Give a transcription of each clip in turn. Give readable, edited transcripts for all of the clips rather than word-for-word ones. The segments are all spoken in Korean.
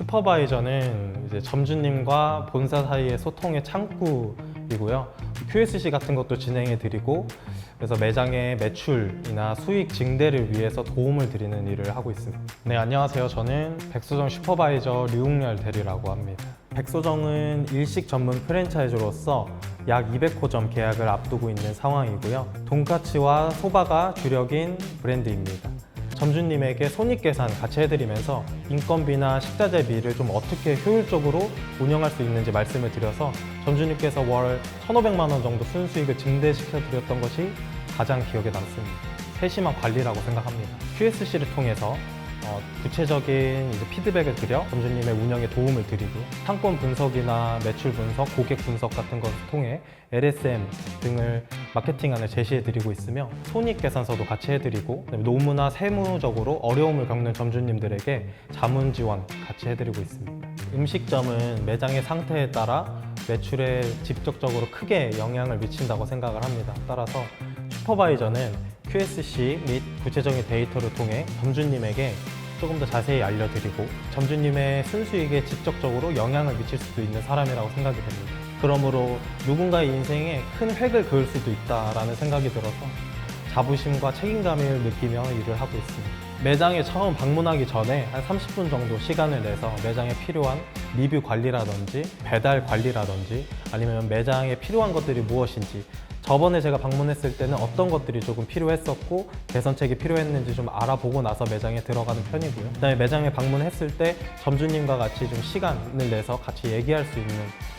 슈퍼바이저는 이제 점주님과 본사 사이의 소통의 창구이고요. QSC 같은 것도 진행해 드리고, 그래서 매장의 매출이나 수익 증대를 위해서 도움을 드리는 일을 하고 있습니다. 네, 안녕하세요. 저는 백소정 슈퍼바이저 류웅렬 대리라고 합니다. 백소정은 일식 전문 프랜차이즈로서 약 200호점 계약을 앞두고 있는 상황이고요. 돈까츠와 소바가 주력인 브랜드입니다. 점주님에게 손익계산 같이 해드리면서 인건비나 식자재비를 좀 어떻게 효율적으로 운영할 수 있는지 말씀을 드려서 점주님께서 월 1,500만 원 정도 순수익을 증대시켜 드렸던 것이 가장 기억에 남습니다. 세심한 관리라고 생각합니다. QSC를 통해서 구체적인 피드백을 드려 점주님의 운영에 도움을 드리고, 상권 분석이나 매출 분석, 고객 분석 같은 것을 통해 LSM 등을 마케팅안을 제시해 드리고 있으며, 손익계산서도 같이 해드리고, 노무나 세무적으로 어려움을 겪는 점주님들에게 자문 지원 같이 해드리고 있습니다. 음식점은 매장의 상태에 따라 매출에 직접적으로 크게 영향을 미친다고 생각을 합니다. 따라서 슈퍼바이저는 QSC 및 구체적인 데이터를 통해 점주님에게 조금 더 자세히 알려드리고 점주님의 순수익에 직접적으로 영향을 미칠 수도 있는 사람이라고 생각이 됩니다. 그러므로 누군가의 인생에 큰 획을 그을 수도 있다라는 생각이 들어서 자부심과 책임감을 느끼며 일을 하고 있습니다. 매장에 처음 방문하기 전에 한 30분 정도 시간을 내서 매장에 필요한 리뷰 관리라든지 배달 관리라든지 아니면 매장에 필요한 것들이 무엇인지, 저번에 제가 방문했을 때는 어떤 것들이 조금 필요했었고 개선책이 필요했는지 좀 알아보고 나서 매장에 들어가는 편이고요. 그다음에 매장에 방문했을 때 점주님과 같이 좀 시간을 내서 같이 얘기할 수 있는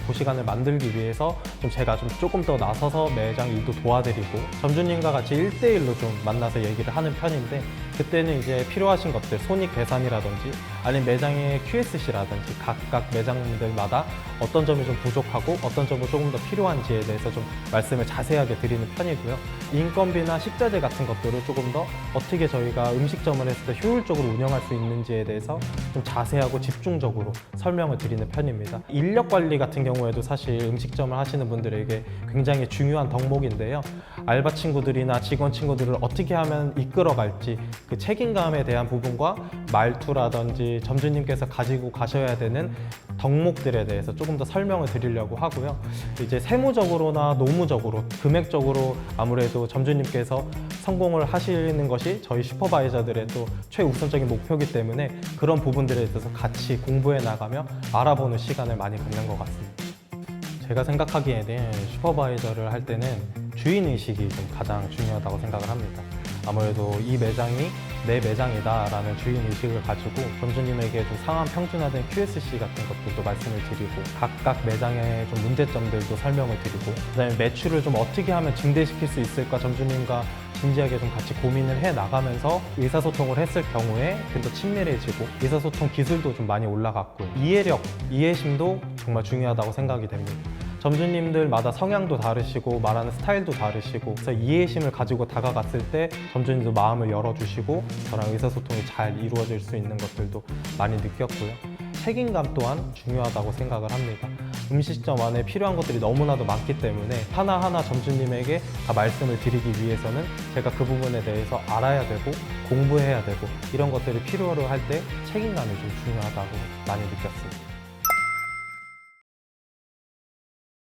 그 시간을 만들기 위해서 제가 조금 더 나서서 매장 일도 도와드리고, 점주님과 같이 1대1로 좀 만나서 얘기를 하는 편인데, 그때는 이제 필요하신 것들, 손익 계산이라든지 아니면 매장의 QSC라든지 각각 매장들마다 어떤 점이 좀 부족하고 어떤 점이 조금 더 필요한지에 대해서 좀 말씀을 자세하게 드리는 편이고요. 인건비나 식자재 같은 것들을 조금 더 어떻게 저희가 음식점을 했을 때 효율적으로 운영할 수 있는지에 대해서 좀 자세하고 집중적으로 설명을 드리는 편입니다. 인력 관리 같은 경우에도 사실 음식점을 하시는 분들에게 굉장히 중요한 덕목인데요. 알바 친구들이나 직원 친구들을 어떻게 하면 이끌어갈지, 그 책임감에 대한 부분과 말투라든지 점주님께서 가지고 가셔야 되는 덕목들에 대해서 조금 더 설명을 드리려고 하고요. 이제 세무적으로나 노무적으로, 금액적으로 아무래도 점주님께서 성공을 하시는 것이 저희 슈퍼바이저들의 또 최우선적인 목표이기 때문에 그런 부분들에 대해서 같이 공부해 나가며 알아보는 시간을 많이 갖는 것 같습니다. 제가 생각하기에는 슈퍼바이저를 할 때는 주인의식이 좀 가장 중요하다고 생각을 합니다. 아무래도 이 매장이 내 매장이다 라는 주인의식을 가지고 점주님에게 좀 상한 평준화된 QSC 같은 것들도 말씀을 드리고, 각각 매장의 좀 문제점들도 설명을 드리고, 그다음에 매출을 좀 어떻게 하면 증대시킬 수 있을까 점주님과 진지하게 좀 같이 고민을 해 나가면서 의사소통을 했을 경우에 좀 더 친밀해지고, 의사소통 기술도 좀 많이 올라갔고요. 이해력, 이해심도 정말 중요하다고 생각이 됩니다. 점주님들마다 성향도 다르시고 말하는 스타일도 다르시고, 그래서 이해심을 가지고 다가갔을 때 점주님도 마음을 열어주시고 저랑 의사소통이 잘 이루어질 수 있는 것들도 많이 느꼈고요. 책임감 또한 중요하다고 생각을 합니다. 음식점 안에 필요한 것들이 너무나도 많기 때문에 하나하나 점주님에게 다 말씀을 드리기 위해서는 제가 그 부분에 대해서 알아야 되고 공부해야 되고, 이런 것들이 필요로 할 때 책임감이 좀 중요하다고 많이 느꼈습니다.